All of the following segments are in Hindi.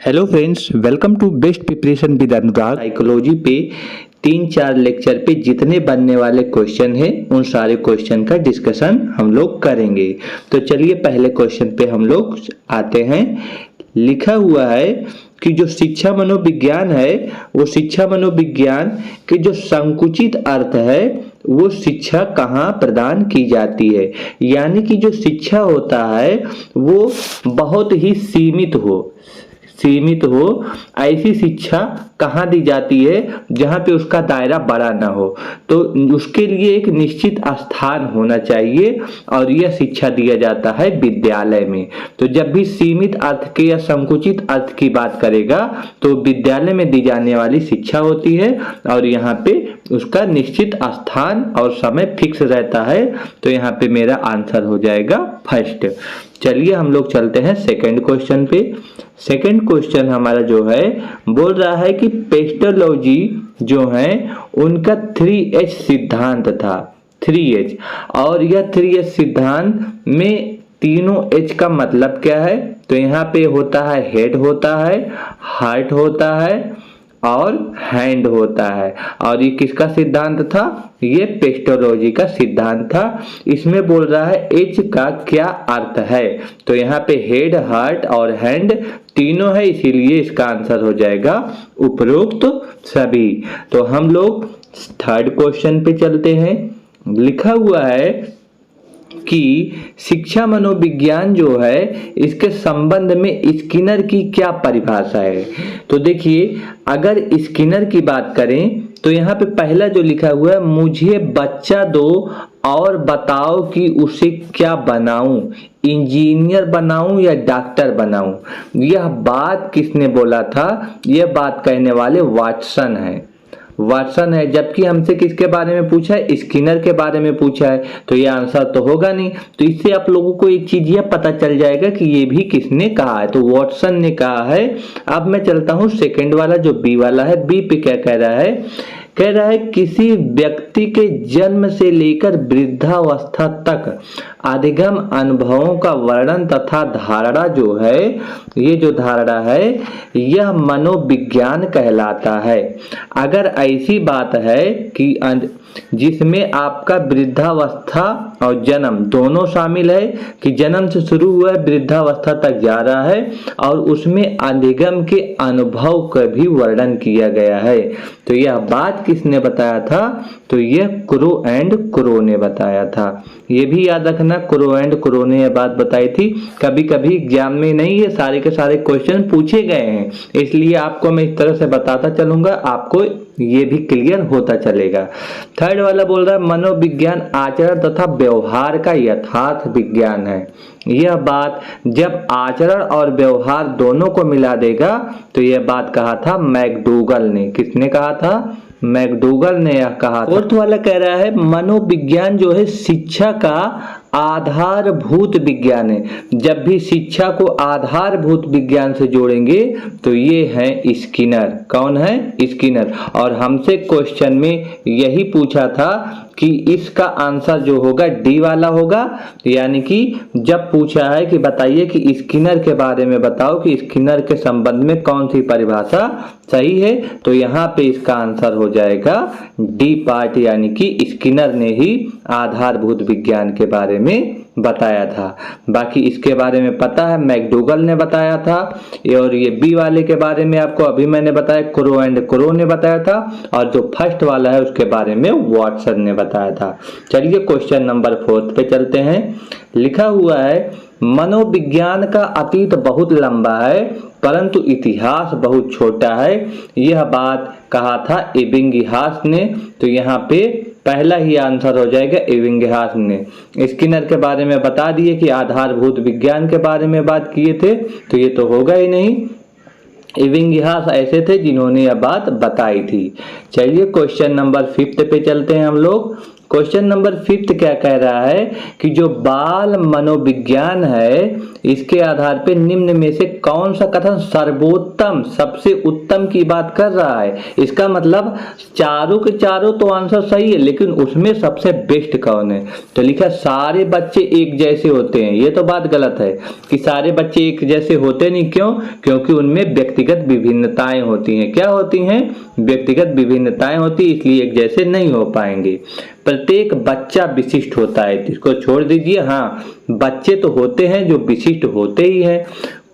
Hello friends, welcome to best preparation with Anurag. Psychology पे 3-4 लेक्चर पे जितने बनने वाले क्वेश्चन हैं उन सारे क्वेश्चन का डिस्कशन हम लोग करेंगे। तो चलिए पहले क्वेश्चन पे हम लोग आते हैं। लिखा हुआ है कि जो शिक्षा मनोविज्ञान है वो शिक्षा मनोविज्ञान के जो संकुचित अर्थ है वो शिक्षा कहाँ प्रदान की जाती है। यानी कि जो शिक्षा होता है वो बहुत ही सीमित हो ऐसी शिक्षा कहाँ दी जाती है जहाँ पे उसका दायरा बड़ा ना हो। तो उसके लिए एक निश्चित स्थान होना चाहिए और यह शिक्षा दिया जाता है विद्यालय में। तो जब भी सीमित अर्थ के या संकुचित अर्थ की बात करेगा तो विद्यालय में दी जाने वाली शिक्षा होती है और यहाँ पे उसका निश्चित स्थान और समय फिक्स रहता है। तो यहाँ पे मेरा आंसर हो जाएगा फर्स्ट। चलिए हम लोग चलते हैं सेकंड क्वेश्चन पे। सेकंड क्वेश्चन हमारा जो है बोल रहा है कि पेस्टोलॉजी जो है उनका 3H सिद्धांत था। 3H और यह 3H सिद्धांत में तीनों H का मतलब क्या है। तो यहाँ पे होता है हेड होता है, हार्ट होता है और हैंड होता है। और ये किसका सिद्धांत था? ये पेस्टोलॉजी का सिद्धांत था। इसमें बोल रहा है एच का क्या अर्थ है। तो यहाँ पे हेड, हार्ट और हैंड तीनों है, इसीलिए इसका आंसर हो जाएगा उपरोक्त सभी। तो हम लोग थर्ड क्वेश्चन पे चलते हैं। लिखा हुआ है कि शिक्षा मनोविज्ञान जो है इसके संबंध में स्किनर की क्या परिभाषा है। तो देखिए अगर स्किनर की बात करें तो यहाँ पे पहला जो लिखा हुआ है, मुझे बच्चा दो और बताओ कि उसे क्या बनाऊं, इंजीनियर बनाऊं या डॉक्टर बनाऊं। यह बात किसने बोला था? यह बात कहने वाले वाटसन है। जबकि हमसे किसके बारे में पूछा है? स्किनर के बारे में पूछा है। तो ये आंसर तो होगा नहीं। तो इससे आप लोगों को एक चीज यह पता चल जाएगा कि ये भी किसने कहा है। तो वाटसन ने कहा है। अब मैं चलता हूं सेकंड वाला जो बी वाला है। बी पे क्या कह रहा है? कह रहा है किसी व्यक्ति के जन्म से लेकर वृद्धावस्था तक अधिगम अनुभवों का वर्णन तथा धारणा जो है, ये जो धारणा है यह मनोविज्ञान कहलाता है। अगर ऐसी बात है कि जिसमें आपका वृद्धावस्था और जन्म दोनों शामिल है, कि जन्म से शुरू हुआ है वृद्धावस्था तक जा रहा है और उसमें अधिगम के अनुभव का भी वर्णन किया गया है, तो यह बात किसने बताया था? तो यह क्रो एंड क्रो ने बताया था। ये भी याद रखना, क्रो एंड क्रो ने यह बात बताई थी। कभी कभी एग्जाम में नहीं ये सारे के सारे क्वेश्चन पूछे गए हैं, इसलिए आपको मैं इस तरह से बताता चलूंगा, आपको ये भी क्लियर होता चलेगा। थर्ड वाला बोल रहा है मनोविज्ञान आचरण तथा व्यवहार का यथार्थ विज्ञान है। यह बात जब आचरण और व्यवहार दोनों को मिला देगा तो यह बात कहा था मैकडूगल ने। किसने कहा था? मैकडूगल ने यह कहा। फोर्थ वाला कह रहा है मनोविज्ञान जो है शिक्षा का आधारभूत विज्ञान है। जब भी शिक्षा को आधारभूत विज्ञान से जोड़ेंगे तो ये है स्किनर। कौन है? स्किनर। और हमसे क्वेश्चन में यही पूछा था कि इसका आंसर जो होगा डी वाला होगा। यानी कि जब पूछा है कि बताइए कि स्किनर के बारे में बताओ कि स्किनर के संबंध में कौन सी परिभाषा सही है, तो यहाँ पे इसका आंसर हो जाएगा डी पार्ट, यानी कि स्किनर ने ही आधारभूत विज्ञान के बारे में बताया था। बाकी इसके बारे में पता है मैकडूगल ने बताया था। और ये बी वाले के बारे में आपको अभी मैंने बताया, क्रो एंड क्रो ने बताया था। और जो फर्स्ट वाला है उसके बारे में वाटसन ने बताया था। चलिए क्वेश्चन नंबर 4 पे चलते हैं। लिखा हुआ है मनोविज्ञान का अतीत बहुत लंबा है परंतु इतिहास बहुत छोटा है। यह बात कहा था एबिंगहास ने। तो यहाँ पे पहला ही आंसर हो जाएगा एबिंगहास ने। स्किनर के बारे में बता दिए कि आधारभूत विज्ञान के बारे में बात किए थे, तो ये तो होगा ही नहीं। एबिंगहास ऐसे थे जिन्होंने यह बात बताई थी। चलिए क्वेश्चन नंबर 5 पे चलते हैं हम लोग। क्वेश्चन नंबर 5 क्या कह रहा है कि जो बाल मनोविज्ञान है इसके आधार पे निम्न में से कौन सा कथन सर्वोत्तम सबसे उत्तम की बात कर रहा है। इसका मतलब चारों के चारों तो आंसर सही है, लेकिन उसमें सबसे बेस्ट कौन है। तो लिखा सारे बच्चे एक जैसे होते हैं, ये तो बात गलत है कि सारे बच्चे एक जैसे होते नहीं। क्यों? क्योंकि उनमें व्यक्तिगत विभिन्नताएं होती हैं। क्या होती हैं? व्यक्तिगत विभिन्नताएं होती, इसलिए एक जैसे नहीं हो पाएंगे। प्रत्येक बच्चा विशिष्ट होता है, इसको छोड़ दीजिए। हाँ, बच्चे तो होते हैं जो विशिष्ट होते ही हैं।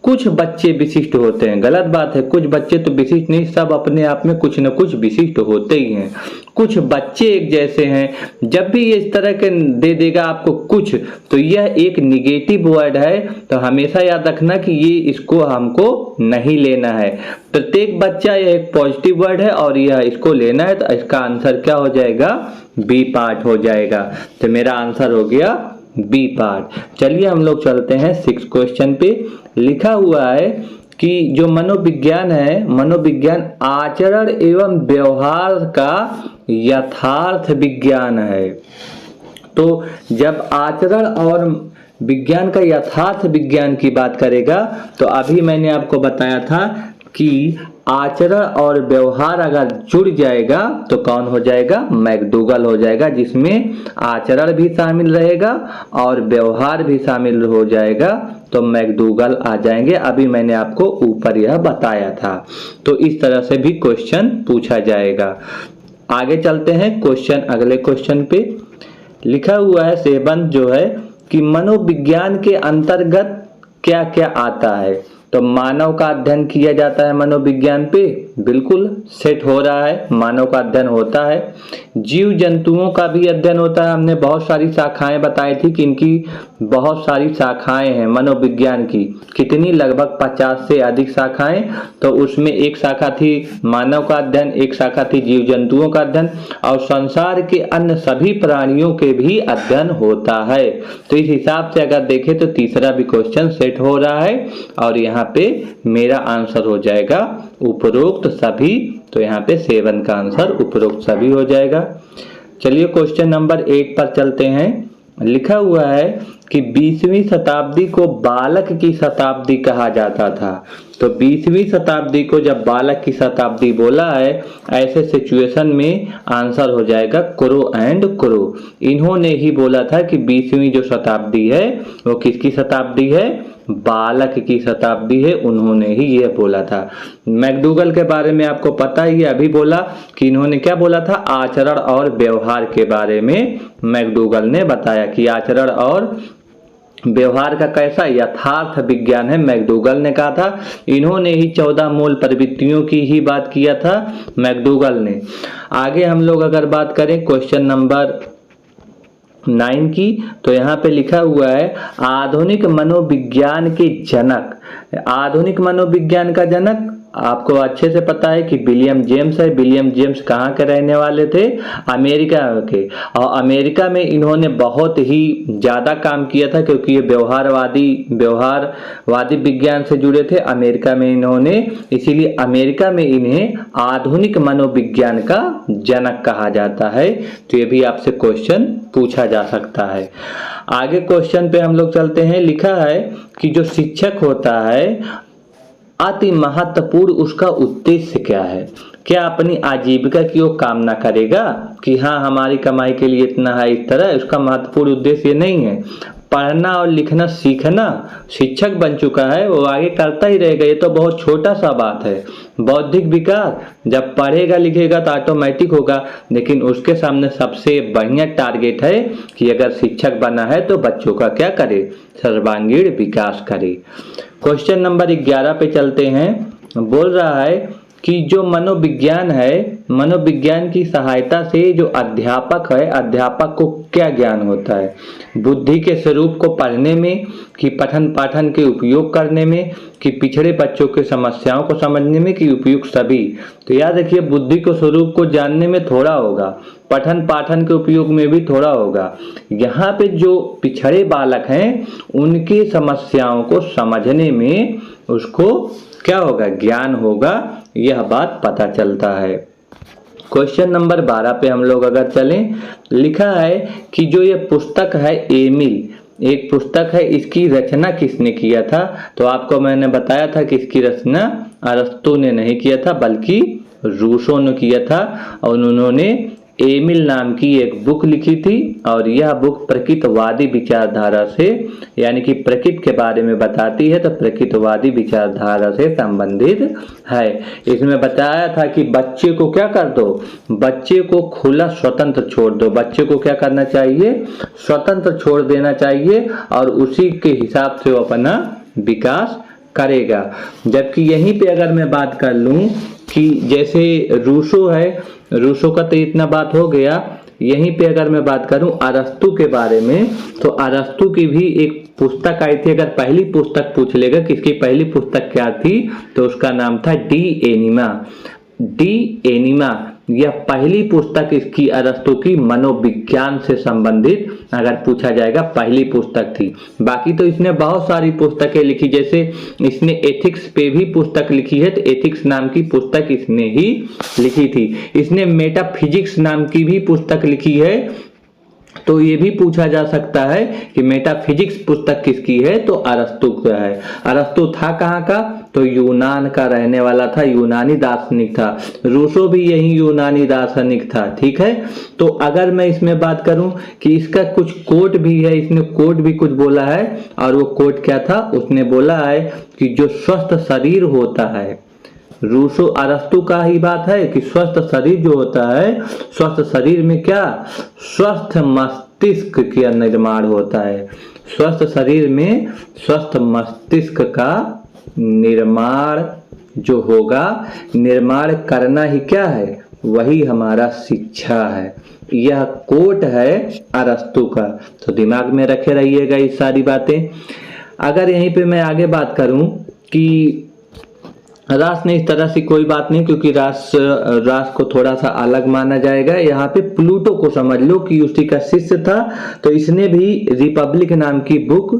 कुछ बच्चे विशिष्ट होते हैं, गलत बात है। कुछ बच्चे तो विशिष्ट नहीं, सब अपने आप में कुछ न कुछ विशिष्ट होते ही हैं। कुछ बच्चे एक जैसे हैं, जब भी ये इस तरह के दे देगा आपको कुछ, तो यह एक निगेटिव वर्ड है। तो हमेशा याद रखना कि ये इसको हमको नहीं लेना है। प्रत्येक बच्चा यह एक पॉजिटिव वर्ड है और यह इसको लेना है। तो इसका आंसर क्या हो जाएगा? बी पार्ट हो जाएगा। तो मेरा आंसर हो गया बी पार्ट। चलिए हम लोग चलते हैं 6 क्वेश्चन पे। लिखा हुआ है कि जो मनोविज्ञान है, मनोविज्ञान आचरण एवं व्यवहार का यथार्थ विज्ञान है। तो जब आचरण और विज्ञान का यथार्थ विज्ञान की बात करेगा, तो अभी मैंने आपको बताया था कि आचरण और व्यवहार अगर जुड़ जाएगा तो कौन हो जाएगा? मैकडूगल हो जाएगा, जिसमें आचरण भी शामिल रहेगा और व्यवहार भी शामिल हो जाएगा, तो मैकडूगल आ जाएंगे। अभी मैंने आपको ऊपर यह बताया था। तो इस तरह से भी क्वेश्चन पूछा जाएगा। आगे चलते हैं क्वेश्चन, अगले क्वेश्चन पे। लिखा हुआ है 7 जो है कि मनोविज्ञान के अंतर्गत क्या क्या आता है। तो मानव का अध्ययन किया जाता है मनोविज्ञान पे, बिल्कुल सेट हो रहा है, मानव का अध्ययन होता है। जीव जंतुओं का भी अध्ययन होता है। हमने बहुत सारी शाखाएं बताई थी कि इनकी बहुत सारी शाखाएं हैं मनोविज्ञान की। कितनी? लगभग 50 से अधिक शाखाएं। तो उसमें एक शाखा थी मानव का अध्ययन, एक शाखा थी जीव जंतुओं का अध्ययन, और संसार के अन्य सभी प्राणियों के भी अध्ययन होता है। तो इस हिसाब से अगर देखें तो तीसरा भी क्वेश्चन सेट हो रहा है और यहाँ पे मेरा आंसर हो जाएगा उपरोक्त सभी। तो यहाँ पे 7 का आंसर उपरोक्त सभी हो जाएगा। चलिए क्वेश्चन नंबर 8 पर चलते हैं। लिखा हुआ है कि 20वीं शताब्दी को बालक की शताब्दी कहा जाता था। तो 20वीं शताब्दी को जब बालक की शताब्दी बोला है, ऐसे सिचुएशन में आंसर हो जाएगा क्रो एंड क्रो। इन्होंने ही बोला था कि 20वीं जो शताब्दी है वो किसकी शताब्दी है? बालक की शताब्दी है। उन्होंने ही ये बोला था। मैकडूगल के बारे में आपको पता ही है, अभी बोला कि इन्होंने क्या बोला था? आचरण और व्यवहार के बारे में मैकडूगल ने बताया कि आचरण और व्यवहार का कैसा यथार्थ विज्ञान है, मैकडूगल ने कहा था। इन्होंने ही 14 मूल प्रवृत्तियों की ही बात किया था मैकडूगल ने। आगे हम लोग अगर बात करें क्वेश्चन नंबर 9 की, तो यहाँ पे लिखा हुआ है आधुनिक मनोविज्ञान के जनक। आधुनिक मनोविज्ञान का जनक आपको अच्छे से पता है कि विलियम जेम्स है। विलियम जेम्स कहाँ के रहने वाले थे? अमेरिका के। और अमेरिका में इन्होंने बहुत ही ज़्यादा काम किया था, क्योंकि ये व्यवहारवादी विज्ञान से जुड़े थे अमेरिका में इन्होंने, इसीलिए अमेरिका में इन्हें आधुनिक मनोविज्ञान का जनक कहा जाता है। तो ये भी आपसे क्वेश्चन पूछा जा सकता है। आगे क्वेश्चन पे हम लोग चलते हैं। लिखा है कि जो शिक्षक होता है अति महत्वपूर्ण उसका उद्देश्य क्या है? क्या अपनी आजीविका की वो कामना करेगा कि हाँ हमारी कमाई के लिए इतना है, इस तरह? उसका महत्वपूर्ण उद्देश्य ये नहीं है। पढ़ना और लिखना सीखना, शिक्षक बन चुका है, वो आगे करता ही रहेगा। ये तो बहुत छोटा सा बात है। बौद्धिक विकास जब पढ़ेगा लिखेगा तो ऑटोमेटिक होगा, लेकिन उसके सामने सबसे बढ़िया टारगेट है कि अगर शिक्षक बना है तो बच्चों का क्या करे? सर्वांगीण विकास करे। क्वेश्चन नंबर 11 पे चलते हैं। बोल रहा है कि जो मनोविज्ञान है, मनोविज्ञान की सहायता से जो अध्यापक है, अध्यापक को क्या ज्ञान होता है? बुद्धि के स्वरूप को पढ़ने में, कि पठन पाठन के उपयोग करने में, कि पिछड़े बच्चों के समस्याओं को समझने में, कि उपयुक्त सभी? तो याद रखिए बुद्धि को स्वरूप को जानने में थोड़ा होगा, पठन पाठन के उपयोग में भी थोड़ा होगा। यहाँ पे जो पिछड़े बालक हैं उनकी समस्याओं को समझने में उसको क्या होगा? ज्ञान होगा। यह बात पता चलता है। क्वेश्चन नंबर 12 पे हम लोग अगर चलें, लिखा है कि जो ये पुस्तक है एमिल, एक पुस्तक है, इसकी रचना किसने किया था? तो आपको मैंने बताया था कि इसकी रचना अरस्तु ने नहीं किया था बल्कि रूसो ने किया था, और उन्होंने एमिल नाम की एक बुक लिखी थी, और यह बुक प्रकृतवादी विचारधारा से, यानी कि प्रकृति के बारे में बताती है, तो प्रकृतवादी विचारधारा से संबंधित है। इसमें बताया था कि बच्चे को क्या कर दो, बच्चे को खुला स्वतंत्र छोड़ दो, बच्चे को क्या करना चाहिए, स्वतंत्र छोड़ देना चाहिए, और उसी के हिसाब से वो अपना विकास करेगा। जबकि यहीं पे अगर मैं बात कर लूं कि जैसे रूसो है, रूसो का तो इतना बात हो गया, यहीं पे अगर मैं बात करूं अरस्तु के बारे में, तो अरस्तु की भी एक पुस्तक आई थी। अगर पहली पुस्तक पूछ लेगा कि इसकी पहली पुस्तक क्या थी, तो उसका नाम था डी एनिमा। डी एनिमा यह पहली पुस्तक इसकी अरस्तु की मनोविज्ञान से संबंधित अगर पूछा जाएगा पहली पुस्तक थी। बाकी तो इसने बहुत सारी पुस्तकें लिखी, जैसे इसने एथिक्स पे भी पुस्तक लिखी है, तो एथिक्स नाम की पुस्तक इसने ही लिखी थी। इसने मेटाफिजिक्स नाम की भी पुस्तक लिखी है, तो ये भी पूछा जा सकता है कि मेटाफिजिक्स पुस्तक किसकी है, तो अरस्तु का है। अरस्तु था कहाँ का, तो यूनान का रहने वाला था, यूनानी दार्शनिक था। रूसो भी यही यूनानी दार्शनिक था। ठीक है, तो अगर मैं इसमें बात करूं कि इसका कुछ कोट भी है, इसने कोट भी कुछ बोला है, और वो कोट क्या था, उसने बोला है कि जो स्वस्थ शरीर होता है, रूसो अरस्तु का ही बात है कि स्वस्थ शरीर जो होता है, स्वस्थ शरीर में क्या, स्वस्थ मस्तिष्क का निर्माण होता है। स्वस्थ शरीर में स्वस्थ मस्तिष्क का निर्माण जो होगा, निर्माण करना ही क्या है, वही हमारा शिक्षा है। यह कोट है अरस्तु का, तो दिमाग में रखे रहिएगा ये सारी बातें। अगर यहीं पे मैं आगे बात करूं कि रास ने इस तरह से कोई बात नहीं, क्योंकि रास को थोड़ा सा अलग माना जाएगा। यहाँ पे प्लूटो को समझ लो कि उसी का शिष्य था, तो इसने भी रिपब्लिक नाम की बुक,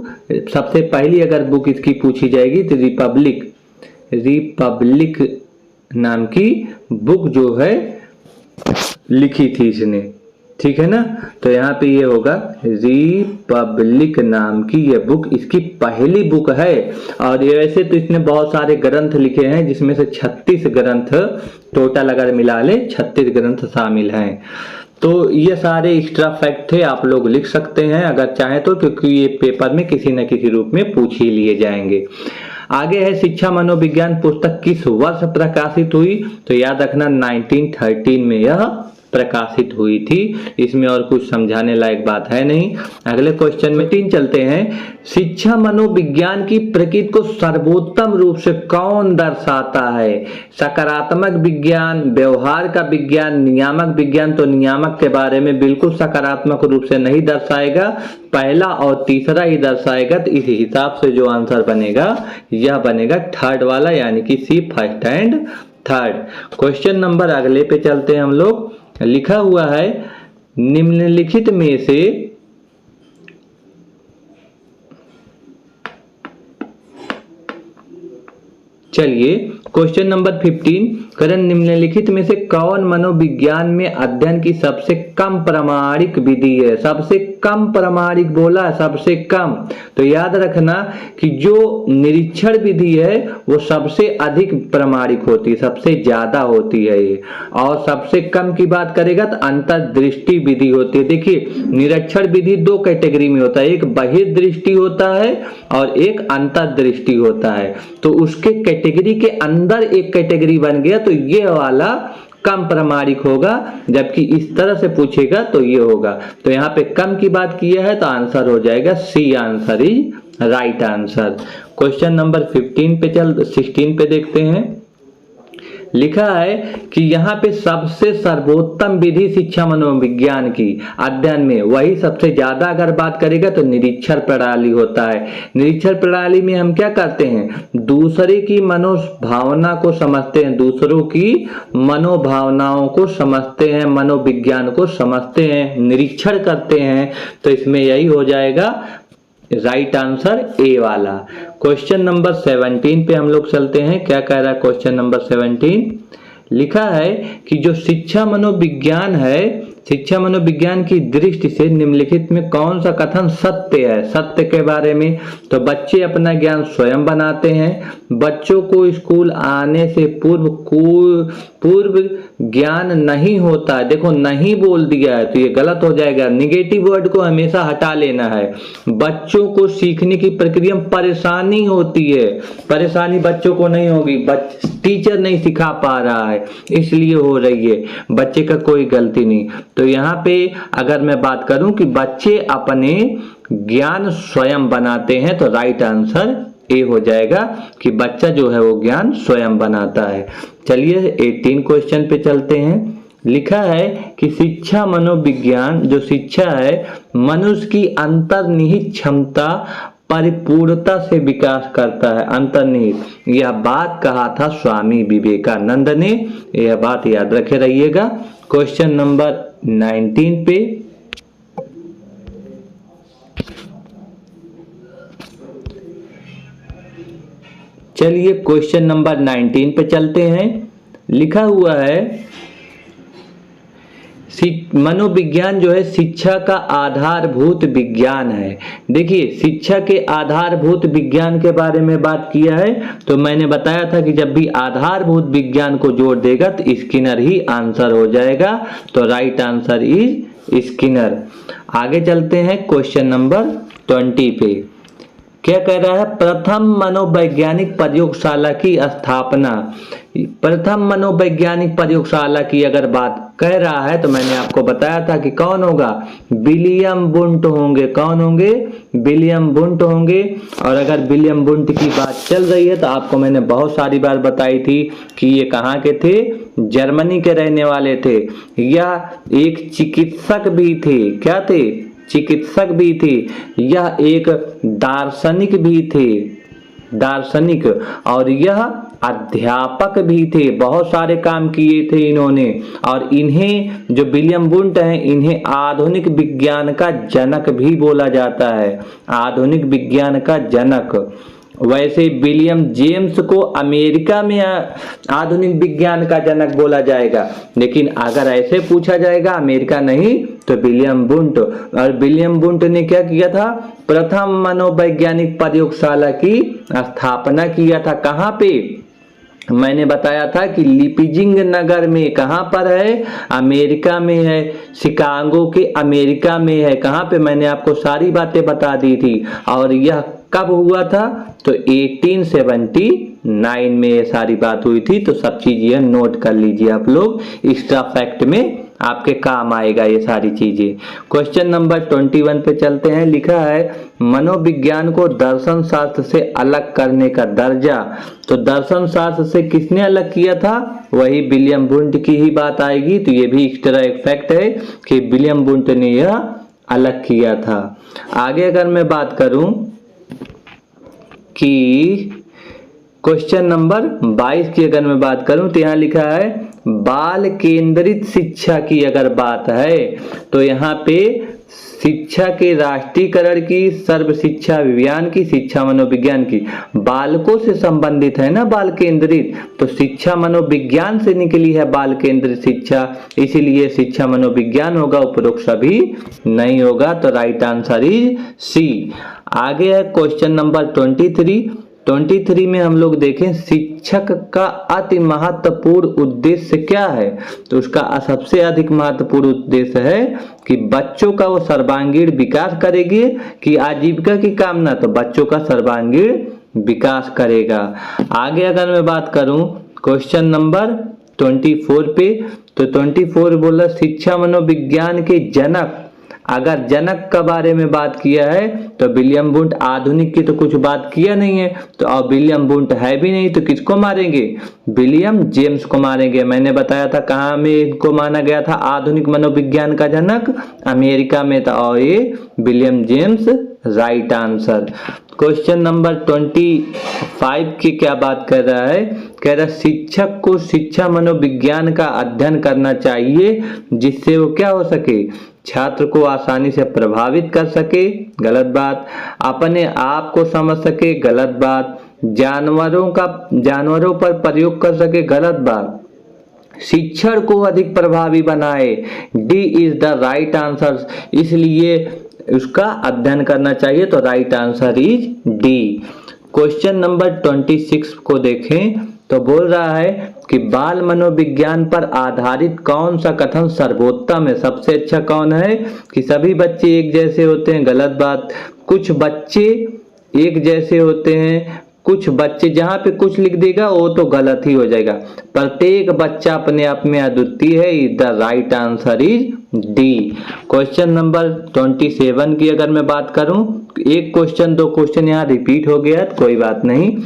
सबसे पहली अगर बुक इसकी पूछी जाएगी तो रिपब्लिक नाम की बुक जो है लिखी थी इसने। ठीक है ना, तो यहाँ पे ये होगा रिपब्लिक नाम की ये बुक इसकी पहली बुक है। और ये वैसे तो इसने बहुत सारे ग्रंथ लिखे हैं, जिसमें से 36 ग्रंथ टोटल अगर मिला ले 36 ग्रंथ शामिल हैं। तो ये सारे एक्स्ट्रा फैक्ट थे, आप लोग लिख सकते हैं अगर चाहें तो, क्योंकि ये पेपर में किसी न किसी रूप में पूछ ही लिए जाएंगे। आगे है शिक्षा मनोविज्ञान पुस्तक किस वर्ष प्रकाशित हुई, तो याद रखना 1913 में यह प्रकाशित हुई थी। इसमें और कुछ समझाने लायक बात है नहीं। अगले क्वेश्चन में 3 चलते हैं। शिक्षा मनोविज्ञान की प्रकृति को सर्वोत्तम रूप से कौन दर्शाता है? सकारात्मक विज्ञान, व्यवहार का विज्ञान, नियामक विज्ञान। तो नियामक के बारे में बिल्कुल सकारात्मक रूप से नहीं दर्शाएगा, पहला और तीसरा ही दर्शाएगा। तो इस हिसाब से जो आंसर बनेगा यह बनेगा थर्ड वाला, यानी कि C, first and third. Question number अगले पे चलते हैं हम लोग। लिखा हुआ है निम्नलिखित में से चलिए क्वेश्चन नंबर 15 करण निम्नलिखित में से कौन मनोविज्ञान में अध्ययन की सबसे कम प्रामाणिक विधि है? सबसे कम प्रामाणिक बोला है, सबसे कम। तो याद रखना कि जो निरीक्षण विधि है वो सबसे अधिक प्रामाणिक होती है, सबसे ज्यादा होती है ये। और सबसे कम की बात करेगा तो अंतर्दृष्टि विधि होती है। देखिए निरीक्षण विधि 2 कैटेगरी में होता है, एक बहिर्दृष्टि होता है और एक अंतर्दृष्टि होता है। तो उसके कैटेगरी के अंदर एक कैटेगरी बन गया, तो ये वाला कम प्रामाणिक होगा, जबकि इस तरह से पूछेगा तो ये होगा। तो यहाँ पे कम की बात किया है तो आंसर हो जाएगा C, answer is right answer. Question number 16 पे देखते हैं। लिखा है कि यहाँ पे सबसे सर्वोत्तम विधि शिक्षा मनोविज्ञान की अध्ययन में, वही सबसे ज्यादा अगर बात करेगा तो निरीक्षण प्रणाली होता है। निरीक्षण प्रणाली में हम क्या करते हैं, दूसरे की मनोभावना को समझते हैं, दूसरों की मनोभावनाओं को समझते हैं, मनोविज्ञान को समझते हैं, निरीक्षण करते हैं। तो इसमें यही हो जाएगा राइट आंसर ए वाला। क्वेश्चन नंबर 17 पे हम लोग चलते हैं। क्या कह रहा है क्वेश्चन नंबर 17? लिखा है कि जो शिक्षा मनोविज्ञान है शिक्षा मनोविज्ञान की दृष्टि से निम्नलिखित में कौन सा कथन सत्य है? सत्य के बारे में, तो बच्चे अपना ज्ञान स्वयं बनाते हैं, बच्चों को स्कूल आने से पूर्व ज्ञान नहीं होता है। देखो नहीं बोल दिया है तो ये गलत हो जाएगा, निगेटिव वर्ड को हमेशा हटा लेना है। बच्चों को सीखने की प्रक्रिया में परेशानी होती है, परेशानी बच्चों को नहीं होगी, टीचर नहीं सिखा पा रहा है इसलिए हो रही है, बच्चे का कोई गलती नहीं। तो यहाँ पे अगर मैं बात करूं कि बच्चे अपने ज्ञान स्वयं बनाते हैं तो राइट आंसर ए हो जाएगा कि बच्चा जो है वो ज्ञान स्वयं बनाता है। चलिए 18 क्वेश्चन पे चलते हैं। लिखा है कि शिक्षा मनोविज्ञान जो शिक्षा है मनुष्य की अंतर्निहित क्षमता परिपूर्णता से विकास करता है। अंतर्निहित, यह बात कहा था स्वामी विवेकानंद ने, यह बात याद रखे रहिएगा। क्वेश्चन नंबर 19 पे चलिए क्वेश्चन नंबर 19 पे चलते हैं। लिखा हुआ है मनोविज्ञान जो है शिक्षा का आधारभूत विज्ञान है। देखिए शिक्षा के आधारभूत विज्ञान के बारे में बात किया है तो मैंने बताया था कि जब भी आधारभूत विज्ञान को जोड़ देगा तो स्किनर ही आंसर हो जाएगा, तो राइट आंसर इज स्किनर। आगे चलते हैं क्वेश्चन नंबर 20 पे। क्या कह रहा है? प्रथम मनोवैज्ञानिक प्रयोगशाला की स्थापना। प्रथम मनोवैज्ञानिक प्रयोगशाला की अगर बात कह रहा है तो मैंने आपको बताया था कि कौन होगा, विलियम वुंट होंगे। कौन होंगे? विलियम वुंट होंगे। और अगर विलियम वुंट की बात चल रही है तो आपको मैंने बहुत सारी बार बताई थी कि ये कहाँ के थे, जर्मनी के रहने वाले थे। यह एक चिकित्सक भी थे। क्या थे? चिकित्सक भी थे। यह एक दार्शनिक भी थे, दार्शनिक, और यह अध्यापक भी थे। बहुत सारे काम किए थे इन्होंने। और इन्हें जो विलियम वुंट हैं इन्हें आधुनिक विज्ञान का जनक भी बोला जाता है, आधुनिक विज्ञान का जनक। वैसे विलियम जेम्स को अमेरिका में आधुनिक विज्ञान का जनक बोला जाएगा, लेकिन अगर ऐसे पूछा जाएगा अमेरिका नहीं तो विलियम वुंट। और विलियम वुंट ने क्या किया था? प्रथम मनोवैज्ञानिक प्रयोगशाला की स्थापना किया था। कहाँ पे? मैंने बताया था कि लिपिजिंग नगर में। कहाँ पर है? अमेरिका में है, शिकागो के अमेरिका में है। कहाँ पे? मैंने आपको सारी बातें बता दी थी। और यह कब हुआ था? तो 1879 में ये सारी बात हुई थी। तो सब चीज ये नोट कर लीजिए आप लोग, एक्स्ट्रा फैक्ट में आपके काम आएगा ये सारी चीजें। क्वेश्चन नंबर 21 पे चलते हैं। लिखा है मनोविज्ञान को दर्शन शास्त्र से अलग करने का दर्जा। तो दर्शन शास्त्र से किसने अलग किया था? वही विलियम वुंट की ही बात आएगी। तो ये भी एक्स्ट्रा एक फैक्ट है कि विलियम वुंट ने यह अलग किया था। आगे अगर मैं बात करूं कि क्वेश्चन नंबर 22 की अगर मैं बात करूं तो यहाँ लिखा है बाल केंद्रित शिक्षा की अगर बात है तो यहाँ पे शिक्षा के राष्ट्रीयकरण की, सर्व शिक्षा अभियान की, शिक्षा मनोविज्ञान की, बालकों से संबंधित है ना बाल केंद्रित, तो शिक्षा मनोविज्ञान से निकली है बाल केंद्रित शिक्षा, इसीलिए शिक्षा मनोविज्ञान होगा, उपरोक्त सभी नहीं होगा। तो राइट आंसर इज सी। आगे है क्वेश्चन नंबर 23 में हम लोग देखें शिक्षक का अति महत्वपूर्ण उद्देश्य क्या है? तो उसका सबसे अधिक महत्वपूर्ण उद्देश्य है कि बच्चों का वो सर्वांगीण विकास करेगी कि आजीविका की कामना, तो बच्चों का सर्वांगीण विकास करेगा। आगे अगर मैं बात करूं क्वेश्चन नंबर 24 पे, तो 24 बोला शिक्षा मनोविज्ञान के जनक। अगर जनक के बारे में बात किया है तो विलियम वुंट, आधुनिक की तो कुछ बात किया नहीं है, तो अब विलियम वुंट है भी नहीं तो किसको मारेंगे? विलियम जेम्स को मारेंगे। मैंने बताया था कहाँ में इनको माना गया था आधुनिक मनोविज्ञान का जनक, अमेरिका में था, और ये William James right answer. Question number 25 की क्या बात कर रहा है? कह रहा शिक्षक को शिक्षा मनोविज्ञान का अध्ययन करना चाहिए जिससे वो क्या हो सके, छात्र को आसानी से प्रभावित कर सके, गलत बात, अपने आप को समझ सके, गलत बात, जानवरों पर प्रयोग कर सके, गलत बात, शिक्षण को अधिक प्रभावी बनाए। D is the right answer, इसलिए उसका अध्ययन करना चाहिए, तो right answer is D. Question number 26 को देखें तो बोल रहा है कि बाल मनोविज्ञान पर आधारित कौन सा कथन सर्वोत्तम है, सबसे अच्छा कौन है, कि सभी बच्चे एक जैसे होते हैं, गलत बात। कुछ बच्चे एक जैसे होते हैं, कुछ बच्चे, जहां पे कुछ लिख देगा वो तो गलत ही हो जाएगा। प्रत्येक बच्चा अपने आप में अद्वितीय है, the right answer is D. Question number 27 की अगर मैं बात करूं, एक क्वेश्चन दो क्वेश्चन यहाँ रिपीट हो गया, तो कोई बात नहीं।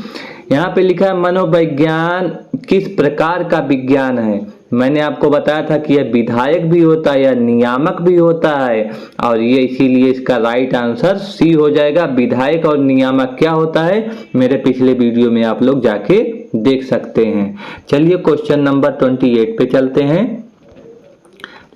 यहाँ पे लिखा है मनोविज्ञान किस प्रकार का विज्ञान है। मैंने आपको बताया था कि यह विधायक भी होता है या नियामक भी होता है, और ये इसीलिए इसका राइट आंसर सी हो जाएगा। विधायक और नियामक क्या होता है, मेरे पिछले वीडियो में आप लोग जाके देख सकते हैं। चलिए क्वेश्चन नंबर 28 पे चलते हैं।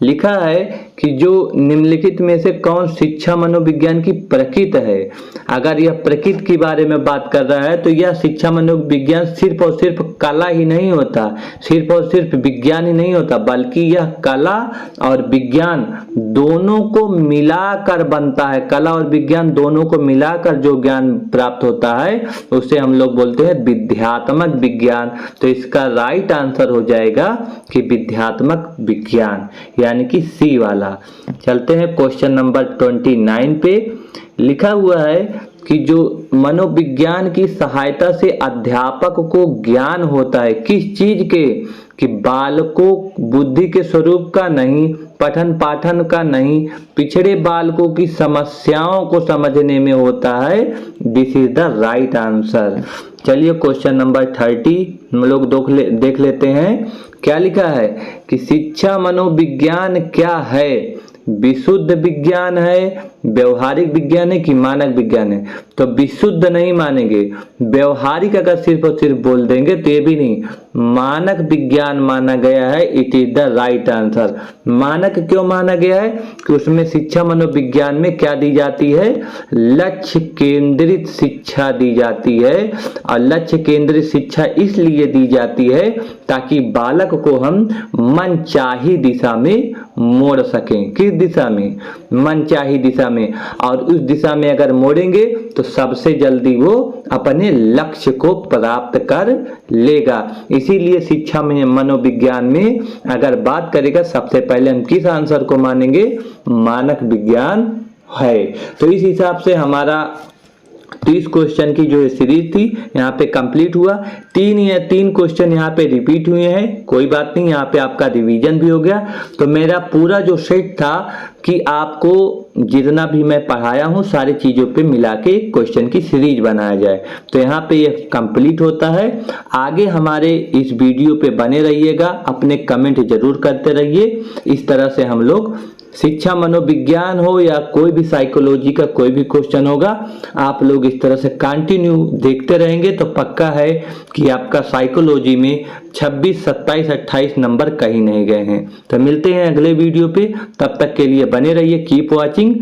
लिखा है कि जो निम्नलिखित में से कौन शिक्षा मनोविज्ञान की प्रकृति है। अगर यह प्रकृति के बारे में बात कर रहा है तो यह शिक्षा मनोविज्ञान सिर्फ और सिर्फ कला ही नहीं होता, सिर्फ और सिर्फ विज्ञान ही नहीं होता, बल्कि यह कला और विज्ञान दोनों को मिलाकर बनता है। कला और विज्ञान दोनों को मिलाकर जो ज्ञान प्राप्त होता है उसे हम लोग बोलते हैं विद्यात्मक विज्ञान। तो इसका राइट आंसर हो जाएगा कि विद्यात्मक विज्ञान, यानी कि सी वाला। चलते हैं क्वेश्चन नंबर 29 पे। लिखा हुआ है कि जो मनोविज्ञान की सहायता से अध्यापक को ज्ञान होता है किस चीज के, कि बालकों बुद्धि के स्वरूप का नहीं, पठन पाठन का नहीं, पिछड़े बालकों की समस्याओं को समझने में होता है। This is the right answer. चलिए क्वेश्चन नंबर 30 हम लोग देख लेते हैं। क्या लिखा है कि शिक्षा मनोविज्ञान क्या है, विशुद्ध विज्ञान है, व्यवहारिक विज्ञान है कि मानक विज्ञान है। तो विशुद्ध नहीं मानेंगे, व्यवहारिक अगर सिर्फ और सिर्फ बोल देंगे तो ये भी नहीं, मानक विज्ञान माना गया है। It is the right answer. मानक क्यों माना गया है, कि उसमें शिक्षा मनोविज्ञान में क्या दी जाती है, लक्ष्य केंद्रित शिक्षा दी जाती है। और लक्ष्य केंद्रित शिक्षा इसलिए दी जाती है ताकि बालक को हम मनचाही दिशा में मोड़ सकें। किस दिशा में, मनचाही दिशा में। और उस दिशा में अगर मोड़ेंगे तो सबसे जल्दी वो अपने लक्ष्य को प्राप्त कर लेगा। इसीलिए शिक्षा में मनोविज्ञान में अगर बात करेगा सबसे पहले हम किस आंसर को मानेंगे, मानक विज्ञान है। तो इस हिसाब से हमारा 30 क्वेश्चन की जो सीरीज थी यहाँ पे कंप्लीट हुआ। 3 क्वेश्चन यहाँ पे रिपीट हुए हैं, कोई बात नहीं, यहाँ पे आपका रिवीजन भी हो गया। तो मेरा पूरा जो सेट था कि आपको जितना भी मैं पढ़ाया हूँ सारी चीजों पे मिला के क्वेश्चन की सीरीज बनाया जाए, तो यहाँ पे ये कंप्लीट होता है। आगे हमारे इस वीडियो पे बने रहिएगा, अपने कमेंट जरूर करते रहिए। इस तरह से हम लोग शिक्षा मनोविज्ञान हो या कोई भी साइकोलॉजी का कोई भी क्वेश्चन होगा, आप लोग इस तरह से कंटिन्यू देखते रहेंगे तो पक्का है कि आपका साइकोलॉजी में 26, 27, 28 नंबर कहीं नहीं गए हैं। तो मिलते हैं अगले वीडियो पे, तब तक के लिए बने रहिए। Keep watching.